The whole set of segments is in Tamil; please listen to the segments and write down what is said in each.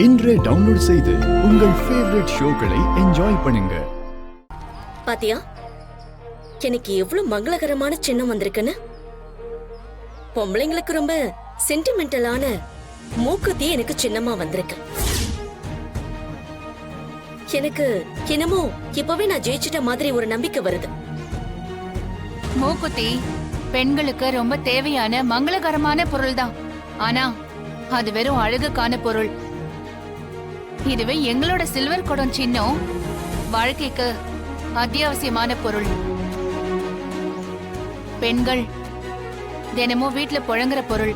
இன்றே டவுன்லோட் செய்து உங்கள் ஃபேவரட் ஷோக்களை என்ஜாய் பண்ணுங்க. பாத்தியா, எனக்கு எவ்வளவு மங்களகரமான சின்னம் வந்திருக்குன்னு. பொம்பளைங்களுக்கு ரொம்ப சென்டிமெண்டலான மூக்குத்தி எனக்கு சின்னமா வந்திருக்கு. எனக்கு என்னமோ இப்பவே நான் ஜெயிச்சிட்ட மாதிரி ஒரு நம்பிக்கை வருது. மூக்குத்தி பெண்களுக்கு ரொம்ப தேவையான மங்களகரமான பொருள் தான். ஆனா அது வெறும் அழகுக்கான பொருள். இதுவே எங்களோட சில்வர் குடம் சின்னம் வாழ்க்கைக்கு அத்தியாவசியமான பொருள். பெண்கள் தினமும் வீட்டுல புழங்குற பொருள்.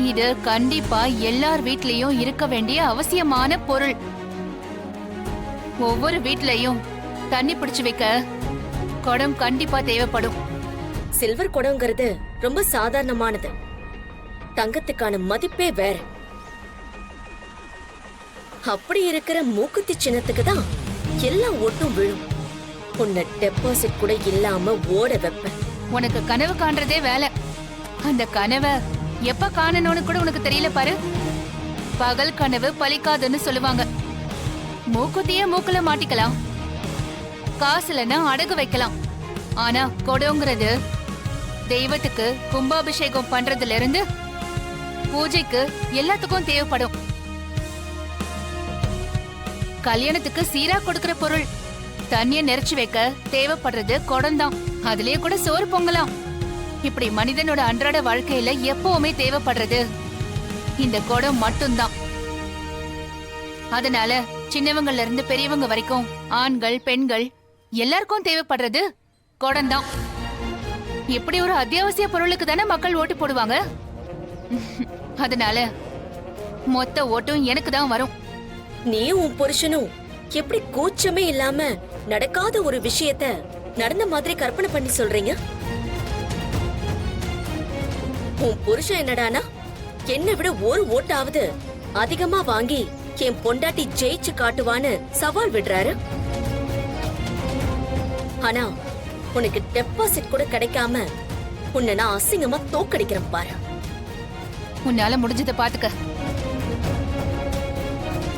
இது கண்டிப்பா எல்லார் வீட்லயும் இருக்க வேண்டிய அவசியமான பொருள். ஒவ்வொரு வீட்லயும் தண்ணி பிடிச்சு வைக்க குடம் கண்டிப்பா தேவைப்படும். சில்வர் குடம்ங்கிறது ரொம்ப சாதாரணமானது. தங்கத்துக்கான மதிப்பே வேற. அப்படி இருக்கிற மூக்குத்தி சின்னத்துக்கு தான் எல்லாம் ஒட்டும் விழும். உன்னை டெபாசிட் கூட இல்லாம ஓட வைப்பேன். உனக்கு கனவு காண்றதே வேலை. அந்த கனவை எப்ப காணணும்னு கூட உனக்கு தெரியல பாரு. பகல் கனவு பலிக்காதுன்னு சொல்லுவாங்க. மூக்குத்தியே மூக்குல மாட்டிக்கலாம், காசுலன்னா அடகு வைக்கலாம். ஆனா கொடங்கிறது தெய்வத்துக்கு கும்பாபிஷேகம் பண்றதுல இருந்து பூஜைக்கு எல்லாத்துக்கும் தேவைப்படும். கல்யாணத்துக்கு சீரா கொடுக்கிற பொருள். தண்ணிய நிறைச்சு வைக்க தேவைப்படுறது குடம்தான். அதுலயே கூட சோறு பொங்கலாம். இப்படி மனிதனோட அன்றாட வாழ்க்கையில எப்பவுமே தேவைப்படுறது இந்த குடம் மட்டும்தான். அதனால சின்னவங்கள்ல இருந்து பெரியவங்க வரைக்கும் ஆண்கள் பெண்கள் எல்லாருக்கும் தேவைப்படுறது குடம்தான். இப்படி ஒரு அத்தியாவசிய பொருளுக்கு தானே மக்கள் ஓட்டு போடுவாங்க. அதனால மொத்த ஓட்டும் எனக்கு தான் வரும். நீ உன் புருஷனும் எப்படி கூச்சமே இல்லாம நடக்காத ஒரு விஷயத்த நடந்த மாதிரி கற்பனை பண்ணி சொல்றீங்க? உன் புருஷன் என்னடானா என்னை விட ஒரு ஓட்டாவது அதிகமா வாங்கி என் பொண்டாட்டி ஜெயிச்சு காட்டுவான்னு சவால் விடுறாரு. ஆனா உனக்கு டெபாசிட் கூட கிடைக்காம உன்னை நான் அசிங்கமா தோக்கடிக்கிறேன் பாரு. உன்னால முடிஞ்சதை பாத்துக்க.